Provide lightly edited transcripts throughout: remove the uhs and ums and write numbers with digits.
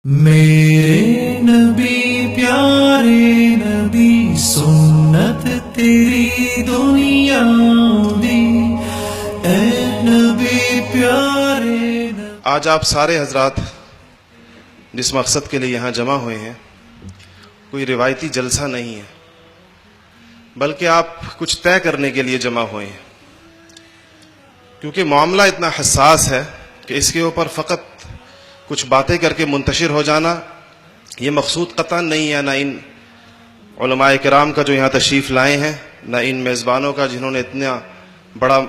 میرے نبی پیارے نبی سنت تیری دنیا دی اے نبی پیارے نبی. آج آپ سارے حضرات جس مقصد کے لیے یہاں جمع ہوئے ہیں کوئی روایتی جلسہ نہیں ہے، بلکہ آپ کچھ طے کرنے کے لیے جمع ہوئے ہیں، کیونکہ معاملہ اتنا حساس ہے کہ اس کے اوپر فقط کچھ باتیں کر کے منتشر ہو جانا یہ مقصود قطعا نہیں ہے، نہ ان علماء کرام کا جو یہاں تشریف لائے ہیں، نہ ان میزبانوں کا جنہوں نے اتنا بڑا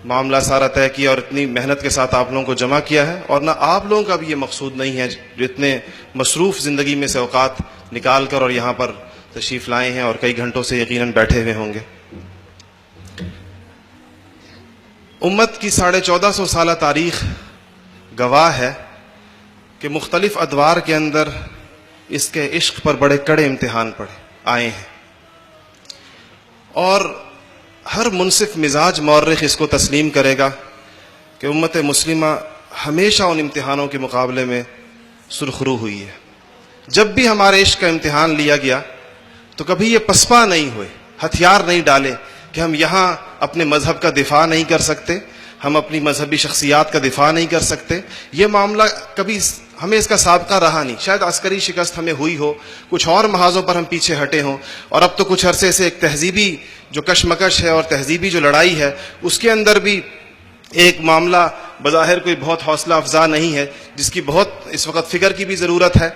معاملہ سارا طے کیا اور اتنی محنت کے ساتھ آپ لوگوں کو جمع کیا ہے، اور نہ آپ لوگوں کا بھی یہ مقصود نہیں ہے جو اتنے مصروف زندگی میں سے اوقات نکال کر اور یہاں پر تشریف لائے ہیں اور کئی گھنٹوں سے یقیناً بیٹھے ہوئے ہوں گے. امت کی 1450 سالہ تاریخ گواہ ہے کہ مختلف ادوار کے اندر اس کے عشق پر بڑے کڑے امتحان آئے ہیں، اور ہر منصف مزاج مورخ اس کو تسلیم کرے گا کہ امت مسلمہ ہمیشہ ان امتحانوں کے مقابلے میں سرخرو ہوئی ہے. جب بھی ہمارے عشق کا امتحان لیا گیا تو کبھی یہ پسپا نہیں ہوئے، ہتھیار نہیں ڈالے کہ ہم یہاں اپنے مذہب کا دفاع نہیں کر سکتے، ہم اپنی مذہبی شخصیات کا دفاع نہیں کر سکتے. یہ معاملہ کبھی ہمیں اس کا سابقہ رہا نہیں. شاید عسکری شکست ہمیں ہوئی ہو، کچھ اور محاذوں پر ہم پیچھے ہٹے ہوں، اور اب تو کچھ عرصے سے ایک تہذیبی جو کشمکش ہے اور تہذیبی جو لڑائی ہے اس کے اندر بھی ایک معاملہ بظاہر کوئی بہت حوصلہ افزا نہیں ہے، جس کی بہت اس وقت فکر کی بھی ضرورت ہے.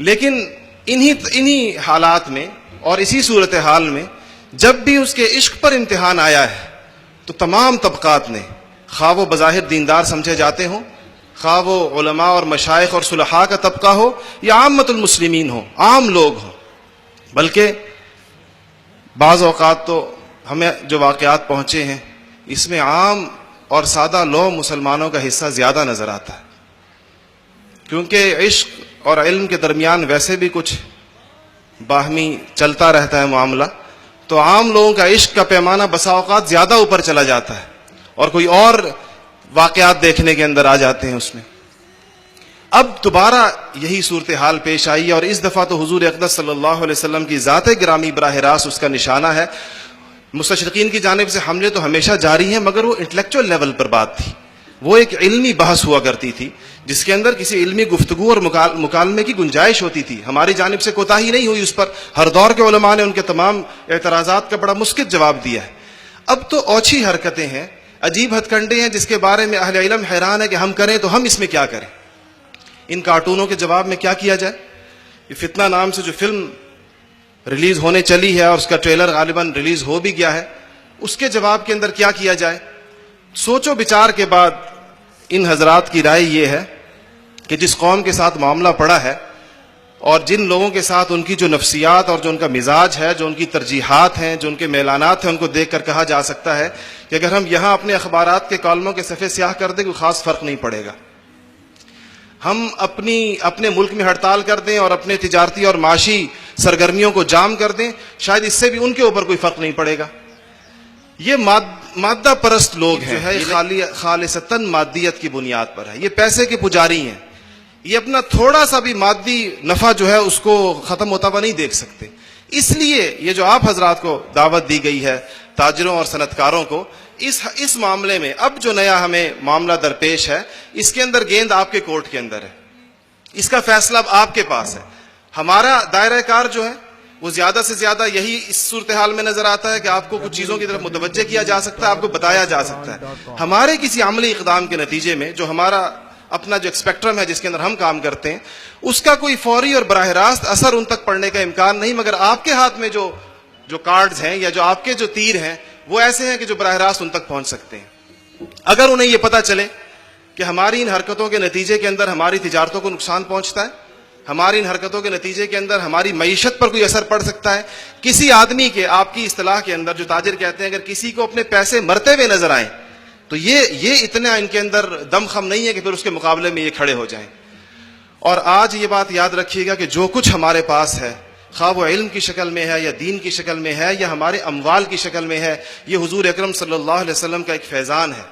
لیکن انہی حالات میں اور اسی صورتحال میں جب بھی اس کے عشق پر امتحان آیا ہے تو تمام طبقات نے، خواہ وہ بظاہر دیندار سمجھے جاتے ہوں، خواہ وہ علماء اور مشائخ اور صلحاء کا طبقہ ہو یا عامت المسلمین ہو، عام لوگ ہوں، بلکہ بعض اوقات تو ہمیں جو واقعات پہنچے ہیں اس میں عام اور سادہ لو مسلمانوں کا حصہ زیادہ نظر آتا ہے، کیونکہ عشق اور علم کے درمیان ویسے بھی کچھ باہمی چلتا رہتا ہے معاملہ، تو عام لوگوں کا عشق کا پیمانہ بسا اوقات زیادہ اوپر چلا جاتا ہے اور کوئی اور واقعات دیکھنے کے اندر آ جاتے ہیں اس میں. اب دوبارہ یہی صورتحال پیش آئی ہے، اور اس دفعہ تو حضور اقدس صلی اللہ علیہ وسلم کی ذات گرامی براہ راست اس کا نشانہ ہے. مستشرقین کی جانب سے حملے تو ہمیشہ جاری ہیں، مگر وہ انٹلیکچوئل لیول پر بات تھی، وہ ایک علمی بحث ہوا کرتی تھی جس کے اندر کسی علمی گفتگو اور مکالمے کی گنجائش ہوتی تھی. ہماری جانب سے کوتاہی نہیں ہوئی اس پر، ہر دور کے علماء نے ان کے تمام اعتراضات کا بڑا مسکت جواب دیا ہے. اب تو اوچھی حرکتیں ہیں، عجیب ہتھ کنڈے ہیں جس کے بارے میں اہل علم حیران ہے کہ ہم کریں تو ہم اس میں کیا کریں. ان کارٹونوں کے جواب میں کیا کیا جائے؟ یہ فتنہ نام سے جو فلم ریلیز ہونے چلی ہے اور اس کا ٹریلر غالباً ریلیز ہو بھی گیا ہے، اس کے جواب کے اندر کیا کیا جائے؟ سوچ و بچار کے بعد ان حضرات کی رائے یہ ہے کہ جس قوم کے ساتھ معاملہ پڑا ہے اور جن لوگوں کے ساتھ ان کی جو نفسیات اور جو ان کا مزاج ہے، جو ان کی ترجیحات ہیں، جو ان کے میلانات ہیں، ان کو دیکھ کر کہا جا سکتا ہے کہ اگر ہم یہاں اپنے اخبارات کے کالموں کے صفحے سیاہ کر دیں کوئی خاص فرق نہیں پڑے گا. ہم اپنے ملک میں ہڑتال کر دیں اور اپنے تجارتی اور معاشی سرگرمیوں کو جام کر دیں، شاید اس سے بھی ان کے اوپر کوئی فرق نہیں پڑے گا. یہ مادہ پرست لوگ ہیں، خالصتاً مادیت کی بنیاد پر ہے، یہ پیسے کے پجاری ہیں، یہ اپنا تھوڑا سا بھی مادی نفع جو ہے اس کو ختم ہوتا ہوا نہیں دیکھ سکتے. اس لیے یہ جو آپ حضرات کو دعوت دی گئی ہے، تاجروں اور صنعتکاروں کو، اس معاملے میں اب جو نیا ہمیں معاملہ درپیش ہے اس کے اندر گیند آپ کے کورٹ کے اندر ہے، اس کا فیصلہ اب آپ کے پاس ہے. ہمارا دائرہ کار جو ہے وہ زیادہ سے زیادہ یہی اس صورتحال میں نظر آتا ہے کہ آپ کو کچھ چیزوں کی طرف متوجہ کیا جا سکتا ہے، آپ کو بتایا جا سکتا ہے. ہمارے کسی عملی اقدام کے نتیجے میں جو ہمارا اپنا جو اسپیکٹرم ہے جس کے اندر ہم کام کرتے ہیں اس کا کوئی فوری اور براہ راست اثر ان تک پڑنے کا امکان نہیں، مگر آپ کے ہاتھ میں جو کارڈز ہیں یا جو آپ کے جو تیر ہیں وہ ایسے ہیں کہ جو براہ راست ان تک پہنچ سکتے ہیں. اگر انہیں یہ پتہ چلے کہ ہماری ان حرکتوں کے نتیجے کے اندر ہماری تجارتوں کو نقصان پہنچتا ہے، ہماری ان حرکتوں کے نتیجے کے اندر ہماری معیشت پر کوئی اثر پڑ سکتا ہے، کسی آدمی کے، آپ کی اصطلاح کے اندر جو تاجر کہتے ہیں، اگر کسی کو اپنے پیسے مرتے ہوئے نظر آئیں تو یہ اتنا ان کے اندر دم خم نہیں ہے کہ پھر اس کے مقابلے میں یہ کھڑے ہو جائیں. اور آج یہ بات یاد رکھیے گا کہ جو کچھ ہمارے پاس ہے، خواہ وہ علم کی شکل میں ہے یا دین کی شکل میں ہے یا ہمارے اموال کی شکل میں ہے، یہ حضور اکرم صلی اللہ علیہ وسلم کا ایک فیضان ہے.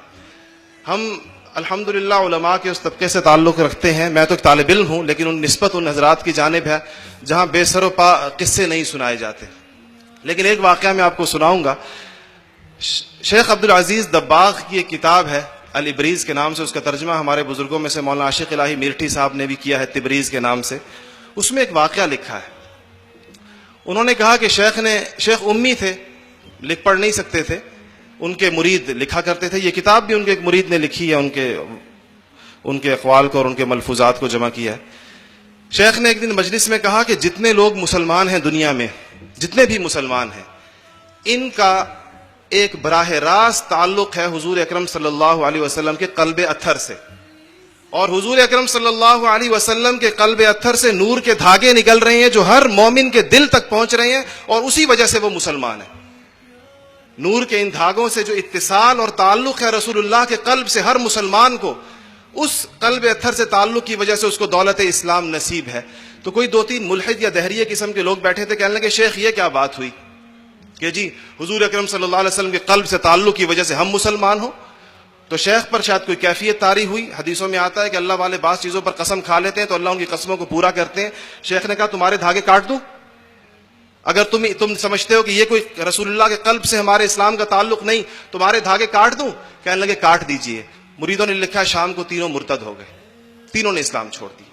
ہم الحمدللہ علماء کے اس طبقے سے تعلق رکھتے ہیں. میں تو ایک طالب علم ہوں, لیکن نسبت ان حضرات کی جانب ہے جہاں بے سر و پا قصے نہیں سنائے جاتے. لیکن ایک واقعہ میں آپ کو سناؤں گا. شیخ عبدالعزیز دباغ کی ایک کتاب ہے الابریز کے نام سے, اس کا ترجمہ ہمارے بزرگوں میں سے مولانا عاشق الہی میرٹھی صاحب نے بھی کیا ہے تبریز کے نام سے. اس میں ایک واقعہ لکھا ہے. انہوں نے کہا کہ شیخ امی تھے, لکھ پڑھ نہیں سکتے تھے, ان کے مرید لکھا کرتے تھے. یہ کتاب بھی ان کے ایک مرید نے لکھی ہے, ان کے اقوال کو اور ان کے ملفوظات کو جمع کیا ہے. شیخ نے ایک دن مجلس میں کہا کہ جتنے لوگ مسلمان ہیں دنیا میں, جتنے بھی مسلمان ہیں, ان کا ایک براہ راست تعلق ہے حضور اکرم صلی اللہ علیہ وسلم کے قلب اطہر سے, اور حضور اکرم صلی اللہ علیہ وسلم کے قلب اطہر سے نور کے دھاگے نکل رہے ہیں جو ہر مومن کے دل تک پہنچ رہے ہیں, اور اسی وجہ سے وہ مسلمان ہے. نور کے ان دھاگوں سے جو اتصال اور تعلق ہے رسول اللہ کے قلب سے ہر مسلمان کو, اس قلب اطہر سے تعلق کی وجہ سے اس کو دولت اسلام نصیب ہے. تو کوئی 2-3 ملحد یا دہریہ قسم کے لوگ بیٹھے تھے, کہنے لگے شیخ یہ کیا بات ہوئی کہ جی حضور اکرم صلی اللہ علیہ وسلم کے قلب سے تعلق کی وجہ سے ہم مسلمان ہوں. تو شیخ پر شاید کوئی کیفیت طاری ہوئی. حدیثوں میں آتا ہے کہ اللہ والے بعض چیزوں پر قسم کھا لیتے ہیں تو اللہ ان کی قسموں کو پورا کرتے ہیں. شیخ نے کہا تمہارے دھاگے کاٹ دوں, اگر تم سمجھتے ہو کہ یہ کوئی رسول اللہ کے قلب سے ہمارے اسلام کا تعلق نہیں, تمہارے دھاگے کاٹ دوں؟ کہنے لگے کاٹ دیجئے. مریدوں نے لکھا شام کو تینوں مرتد ہو گئے, تینوں نے اسلام چھوڑ دیا.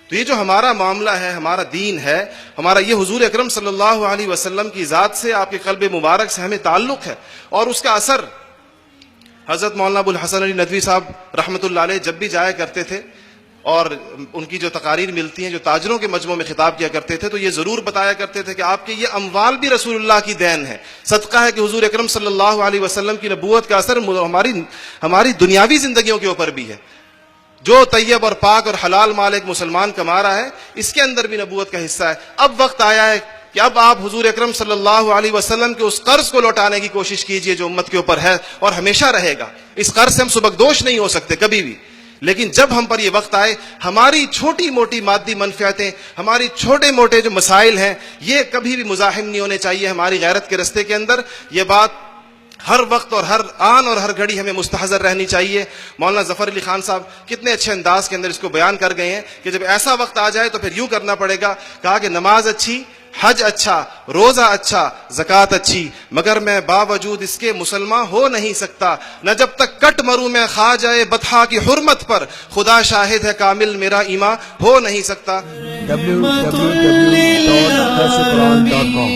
تو یہ جو ہمارا معاملہ ہے, ہمارا دین ہے, ہمارا یہ حضور اکرم صلی اللہ علیہ وسلم کی ذات سے, آپ کے قلب مبارک سے ہمیں تعلق ہے, اور اس کا اثر حضرت مولانا ابو الحسن علی ندوی صاحب رحمۃ اللہ علیہ جب بھی جایا کرتے تھے اور ان کی جو تقاریر ملتی ہیں, جو تاجروں کے مجمع میں خطاب کیا کرتے تھے, تو یہ ضرور بتایا کرتے تھے کہ آپ کے یہ اموال بھی رسول اللہ کی دین ہے. صدقہ ہے کہ حضور اکرم صلی اللہ علیہ وسلم کی نبوت کا اثر ہماری دنیاوی زندگیوں کے اوپر بھی ہے. جو طیب اور پاک اور حلال مال ایک مسلمان کما رہا ہے, اس کے اندر بھی نبوت کا حصہ ہے. اب وقت آیا ہے کہ اب آپ حضور اکرم صلی اللہ علیہ وسلم کے اس قرض کو لوٹانے کی کوشش کیجئے جو امت کے اوپر ہے اور ہمیشہ رہے گا. اس قرض سے ہم سبکدوش نہیں ہو سکتے کبھی بھی, لیکن جب ہم پر یہ وقت آئے, ہماری چھوٹی موٹی مادی منفعتیں, ہماری چھوٹے موٹے جو مسائل ہیں, یہ کبھی بھی مزاحم نہیں ہونے چاہیے ہماری غیرت کے رستے کے اندر. یہ بات ہر وقت اور ہر آن اور ہر گھڑی ہمیں مستحضر رہنی چاہیے. مولانا ظفر علی خان صاحب کتنے اچھے انداز کے اندر اس کو بیان کر گئے ہیں کہ جب ایسا وقت آ جائے تو پھر یوں کرنا پڑے گا. کہا کہ نماز اچھی, حج اچھا, روزہ اچھا, زکوٰۃ اچھی, مگر میں باوجود اس کے مسلمان ہو نہیں سکتا. نہ جب تک کٹ مروں میں خا جائے بطحا کی حرمت پر, خدا شاہد ہے کامل میرا ایمان ہو نہیں سکتا. www.akshaquran.com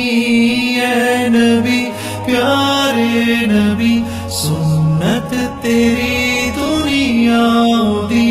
اے نبی پیارے نبی, سنت تیری دنیا دی.